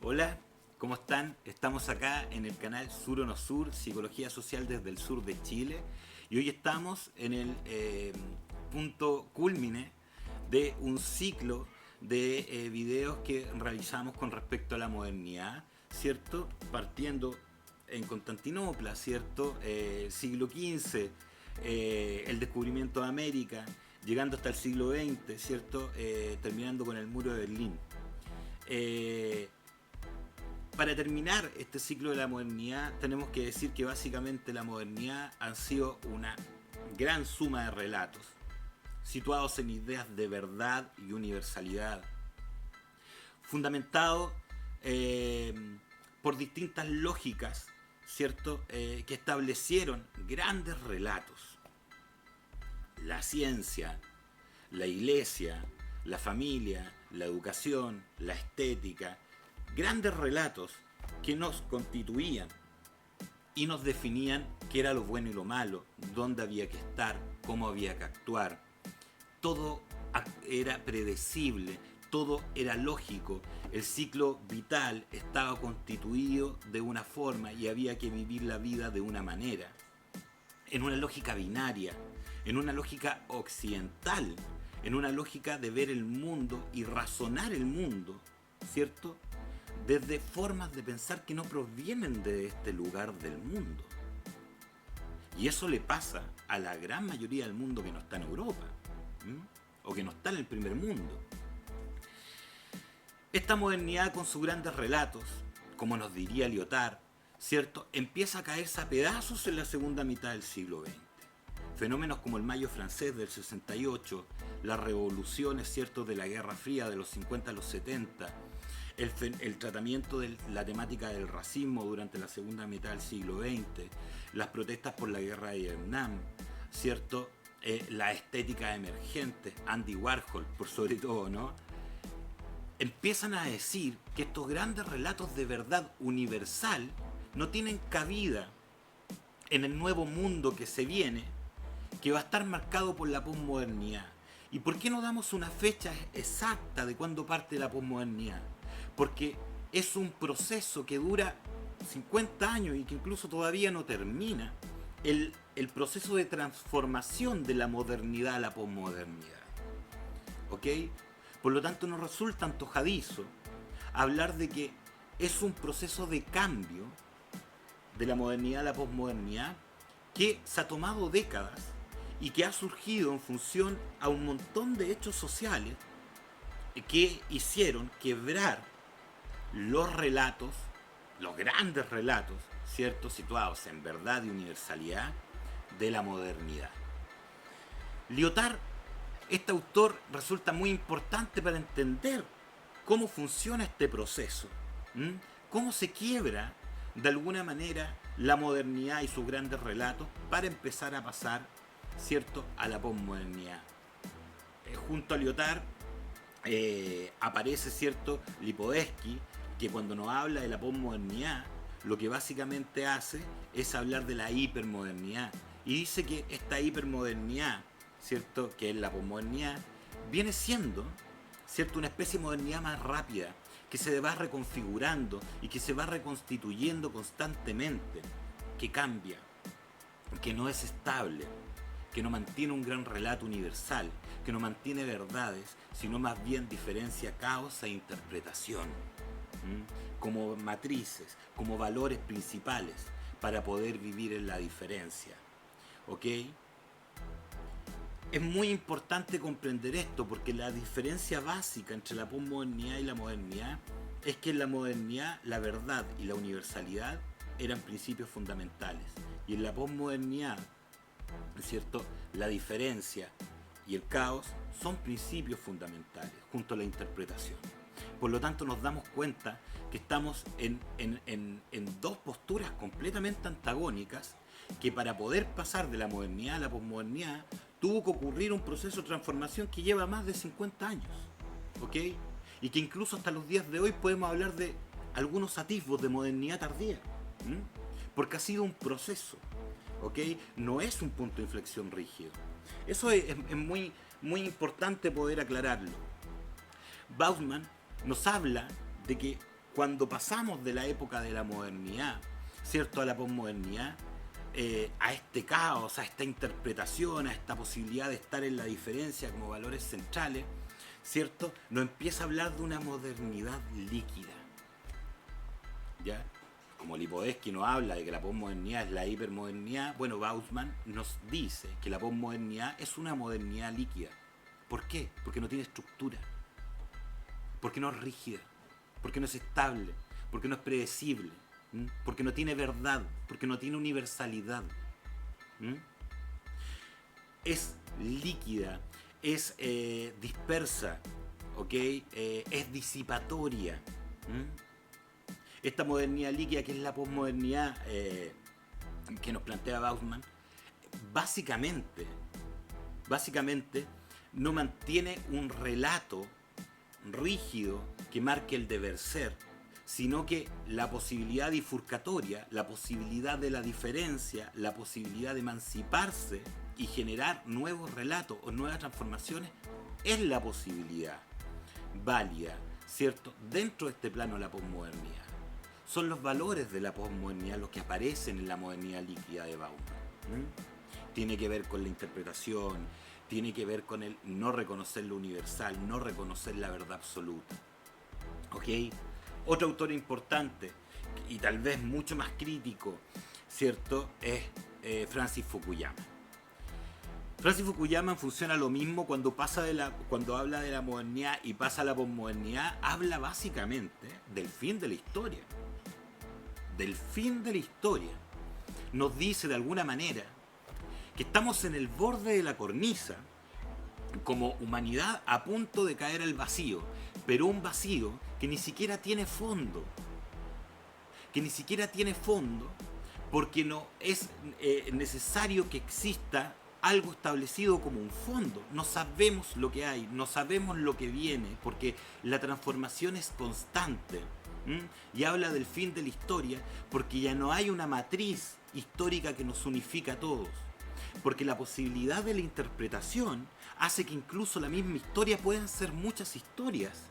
Hola, ¿cómo están? Estamos acá en el canal Sur o No Sur, Psicología Social desde el sur de Chile. Y hoy estamos en el punto cúlmine de un ciclo de videos que realizamos con respecto a la modernidad, ¿cierto? Partiendo en Constantinopla, ¿cierto? Siglo XV, el descubrimiento de América, llegando hasta el siglo XX, ¿cierto? Terminando con el muro de Berlín. Eh, para terminar este ciclo de la modernidad, tenemos que decir que básicamente la modernidad ha sido una gran suma de relatos, situados en ideas de verdad y universalidad, fundamentados eh, por distintas lógicas, ¿cierto? Que establecieron grandes relatos. La ciencia, la iglesia, la familia, la educación, la estética, grandes relatos que nos constituían y nos definían qué era lo bueno y lo malo, dónde había que estar, cómo había que actuar. Todo era predecible, todo era lógico, el ciclo vital estaba constituido de una forma y había que vivir la vida de una manera, en una lógica binaria, en una lógica occidental, en una lógica de ver el mundo y razonar el mundo, ¿cierto? Desde formas de pensar que no provienen de este lugar del mundo. Y eso le pasa a la gran mayoría del mundo que no está en Europa, ¿m? O que no está en el primer mundo. Esta modernidad con sus grandes relatos, como nos diría Lyotard, ¿cierto? Empieza a caerse a pedazos en la segunda mitad del siglo XX. Fenómenos como el Mayo francés del 68, las revoluciones, ¿cierto?, de la Guerra Fría de los 50 a los 70, el tratamiento de la temática del racismo durante la segunda mitad del siglo XX, las protestas por la guerra de Vietnam, ¿cierto? La estética emergente, Andy Warhol, por sobre todo, ¿no? Empiezan a decir que estos grandes relatos de verdad universal no tienen cabida en el nuevo mundo que se viene, que va a estar marcado por la posmodernidad. ¿Y por qué no damos una fecha exacta de cuándo parte la posmodernidad? Porque es un proceso que dura 50 años y que incluso todavía no termina el proceso de transformación de la modernidad a la posmodernidad. ¿Ok? Por lo tanto, nos resulta antojadizo hablar de que es un proceso de cambio de la modernidad a la posmodernidad que se ha tomado décadas y que ha surgido en función a un montón de hechos sociales que hicieron quebrar los relatos, los grandes relatos, ¿cierto?, situados en verdad y universalidad de la modernidad. Lyotard, este autor, resulta muy importante para entender cómo funciona este proceso, ¿m? Cómo se quiebra de alguna manera la modernidad y sus grandes relatos para empezar a pasar, ¿cierto?, a la posmodernidad. Junto a Lyotard aparece, ¿cierto?, Lipovetsky, que cuando nos habla de la posmodernidad, lo que básicamente hace es hablar de la hipermodernidad. Y dice que esta hipermodernidad, ¿cierto?, que es la posmodernidad, viene siendo, ¿cierto?, una especie de modernidad más rápida, que se va reconfigurando y que se va reconstituyendo constantemente, que cambia, que no es estable, que no mantiene un gran relato universal, que no mantiene verdades, sino más bien diferencia causa e interpretación, como matrices, como valores principales para poder vivir en la diferencia. ¿Ok? Es muy importante comprender esto porque la diferencia básica entre la posmodernidad y la modernidad es que en la modernidad la verdad y la universalidad eran principios fundamentales y en la posmodernidad, ¿cierto?, la diferencia y el caos son principios fundamentales junto a la interpretación. Por lo tanto, nos damos cuenta que estamos en dos posturas completamente antagónicas que para poder pasar de la modernidad a la posmodernidad tuvo que ocurrir un proceso de transformación que lleva más de 50 años. ¿Ok? Y que incluso hasta los días de hoy podemos hablar de algunos atisbos de modernidad tardía. ¿M? Porque ha sido un proceso. ¿Ok? No es un punto de inflexión rígido. Eso es muy, muy importante poder aclararlo. Bauman nos habla de que cuando pasamos de la época de la modernidad, ¿cierto?, a la posmodernidad, a este caos, a esta interpretación, a esta posibilidad de estar en la diferencia como valores centrales, ¿cierto?, nos empieza a hablar de una modernidad líquida. ¿Ya? Como Lipovetsky nos habla de que la posmodernidad es la hipermodernidad, bueno, Bauman nos dice que la posmodernidad es una modernidad líquida. ¿Por qué? Porque no tiene estructura, porque no es rígida, porque no es estable, porque no es predecible, porque no tiene verdad, porque no tiene universalidad. Es líquida, es dispersa, ¿ok? Es disipatoria. Esta modernidad líquida, que es la posmodernidad que nos plantea Bauman, básicamente no mantiene un relato rígido que marque el deber ser, sino que la posibilidad bifurcatoria, la posibilidad de la diferencia, la posibilidad de emanciparse y generar nuevos relatos o nuevas transformaciones es la posibilidad válida, ¿cierto?, dentro de este plano de la posmodernidad. Son los valores de la posmodernidad los que aparecen en la modernidad líquida de Bauman. Tiene que ver con la interpretación, tiene que ver con el no reconocer lo universal, no reconocer la verdad absoluta. ¿Ok? Otro autor importante y tal vez mucho más crítico, ¿cierto?, es Francis Fukuyama. Francis Fukuyama funciona lo mismo cuando habla de la modernidad y pasa a la posmodernidad, habla básicamente del fin de la historia. Del fin de la historia. Nos dice de alguna manera que estamos en el borde de la cornisa como humanidad a punto de caer al vacío, pero un vacío que ni siquiera tiene fondo. Que ni siquiera tiene fondo porque no es necesario que exista algo establecido como un fondo. No sabemos lo que hay, no sabemos lo que viene, porque la transformación es constante. Y habla del fin de la historia porque ya no hay una matriz histórica que nos unifica a todos. Porque la posibilidad de la interpretación hace que incluso la misma historia puedan ser muchas historias.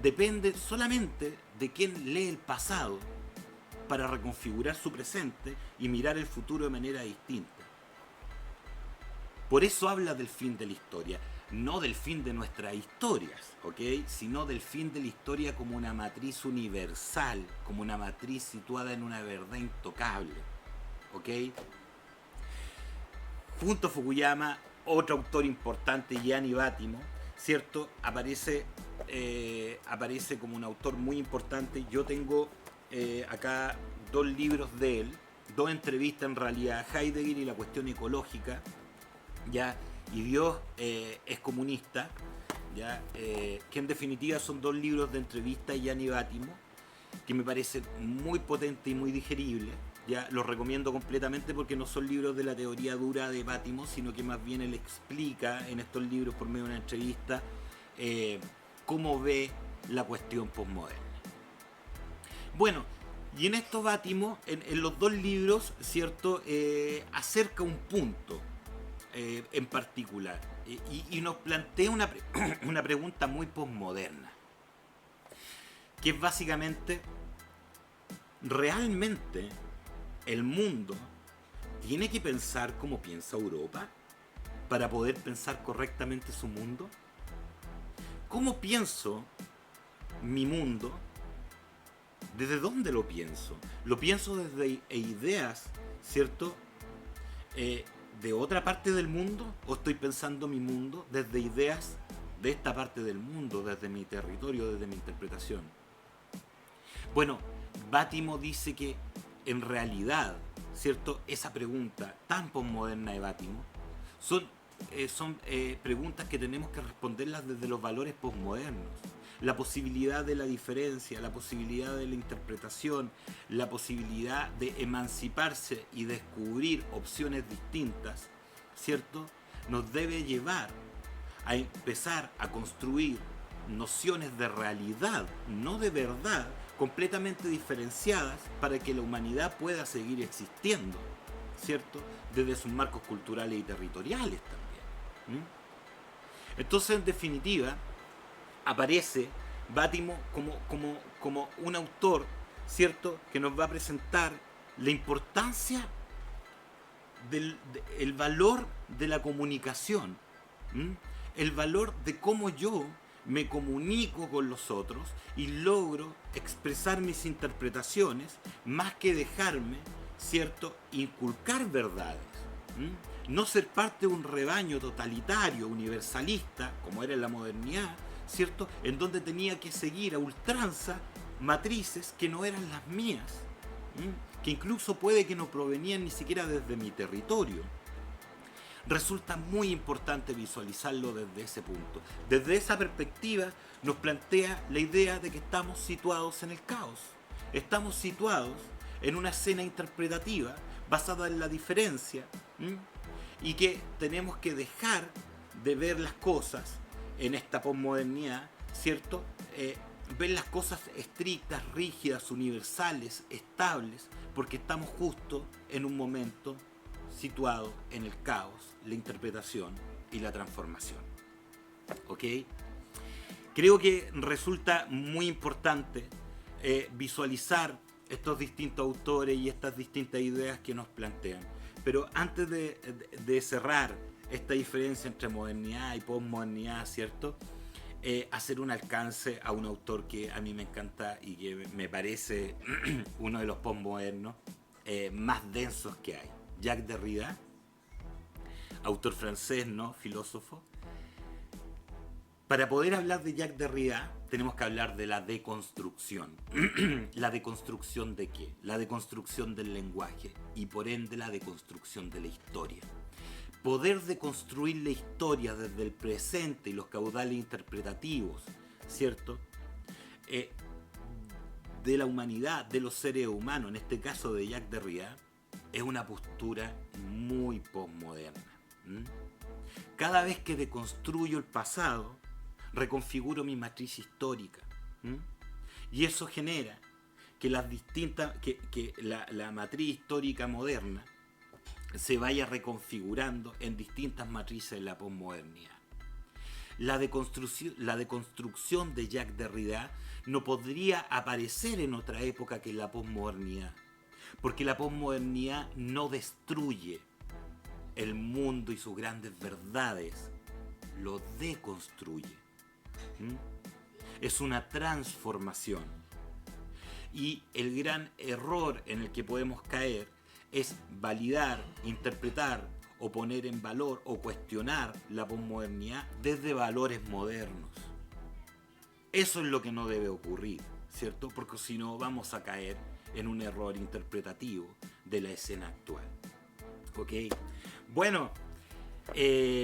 Depende solamente de quién lee el pasado para reconfigurar su presente y mirar el futuro de manera distinta. Por eso habla del fin de la historia, no del fin de nuestras historias, ¿ok?, sino del fin de la historia como una matriz universal, como una matriz situada en una verdad intocable, ¿ok? Junto a Fukuyama, otro autor importante, Gianni Vattimo, ¿cierto?, aparece como un autor muy importante. Yo tengo acá 2 libros de él, 2 entrevistas en realidad, Heidegger y la cuestión ecológica, ¿ya?, y Dios es comunista, ¿ya?, que en definitiva son 2 libros de entrevista de Gianni Vattimo que me parecen muy potentes y muy digeribles. Ya los recomiendo completamente porque no son libros de la teoría dura de Vattimo, sino que más bien él explica en estos libros por medio de una entrevista cómo ve la cuestión posmoderna. Bueno, y en esto Vattimo, en los 2 libros, ¿cierto?, acerca un punto en particular y nos plantea una pregunta muy posmoderna, que es básicamente: ¿realmente el mundo tiene que pensar como piensa Europa para poder pensar correctamente su mundo? ¿Cómo pienso mi mundo? ¿Desde dónde lo pienso? ¿Lo pienso desde ideas, ¿cierto?, de otra parte del mundo? ¿O estoy pensando mi mundo desde ideas de esta parte del mundo, desde mi territorio, desde mi interpretación? Bueno, Vattimo dice que en realidad, ¿cierto?, esa pregunta tan posmoderna de Vattimo son preguntas que tenemos que responderlas desde los valores posmodernos. La posibilidad de la diferencia, la posibilidad de la interpretación, la posibilidad de emanciparse y descubrir opciones distintas, ¿cierto?, nos debe llevar a empezar a construir nociones de realidad, no de verdad, completamente diferenciadas para que la humanidad pueda seguir existiendo, ¿cierto?, desde sus marcos culturales y territoriales también. Entonces, en definitiva, aparece Bátimo como un autor, ¿cierto?, que nos va a presentar la importancia el valor de la comunicación, ¿m? El valor de cómo yo me comunico con los otros y logro expresar mis interpretaciones más que dejarme, ¿cierto?, inculcar verdades. ¿M? No ser parte de un rebaño totalitario, universalista, como era en la modernidad, ¿cierto?, en donde tenía que seguir a ultranza matrices que no eran las mías, que incluso puede que no provenían ni siquiera desde mi territorio. Resulta muy importante visualizarlo desde ese punto. Desde esa perspectiva nos plantea la idea de que estamos situados en el caos. Estamos situados en una escena interpretativa basada en la diferencia, ¿m? Y que tenemos que dejar de ver las cosas en esta posmodernidad, ¿cierto? Ver las cosas estrictas, rígidas, universales, estables, porque estamos justo en un momento situado en el caos, la interpretación y la transformación. ¿Ok? Creo que resulta muy importante visualizar estos distintos autores y estas distintas ideas que nos plantean. Pero antes de cerrar esta diferencia entre modernidad y posmodernidad, ¿cierto?, hacer un alcance a un autor que a mí me encanta y que me parece uno de los posmodernos más densos que hay. Jacques Derrida, autor francés, ¿no?, filósofo. Para poder hablar de Jacques Derrida tenemos que hablar de la deconstrucción. ¿La deconstrucción de qué? La deconstrucción del lenguaje y por ende la deconstrucción de la historia. Poder deconstruir la historia desde el presente y los caudales interpretativos, ¿cierto?, de la humanidad, de los seres humanos, en este caso de Jacques Derrida, es una postura muy posmoderna. Cada vez que deconstruyo el pasado, reconfiguro mi matriz histórica. Y eso genera que la matriz histórica moderna se vaya reconfigurando en distintas matrices de la posmodernidad. La deconstrucción de Jacques Derrida no podría aparecer en otra época que la posmodernidad, porque la posmodernidad no destruye el mundo y sus grandes verdades, lo deconstruye. Es una transformación. Y el gran error en el que podemos caer es validar, interpretar o poner en valor o cuestionar la posmodernidad desde valores modernos. Eso es lo que no debe ocurrir, ¿cierto? Porque si no vamos a caer en un error interpretativo de la escena actual. ¿Ok? Bueno,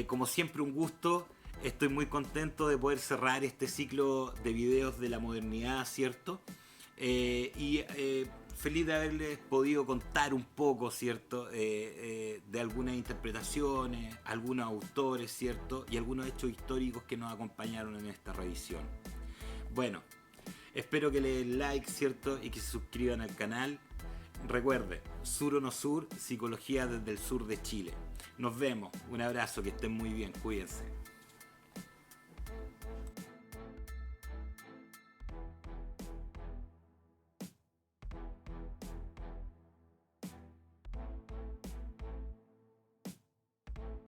como siempre un gusto. Estoy muy contento de poder cerrar este ciclo de videos de la modernidad, ¿cierto? Feliz de haberles podido contar un poco, ¿cierto?, de algunas interpretaciones, algunos autores, ¿cierto?, y algunos hechos históricos que nos acompañaron en esta revisión. Bueno, espero que le den like, ¿cierto?, y que se suscriban al canal. Recuerden, Sur o no Sur, psicología desde el sur de Chile. Nos vemos, un abrazo, que estén muy bien, cuídense.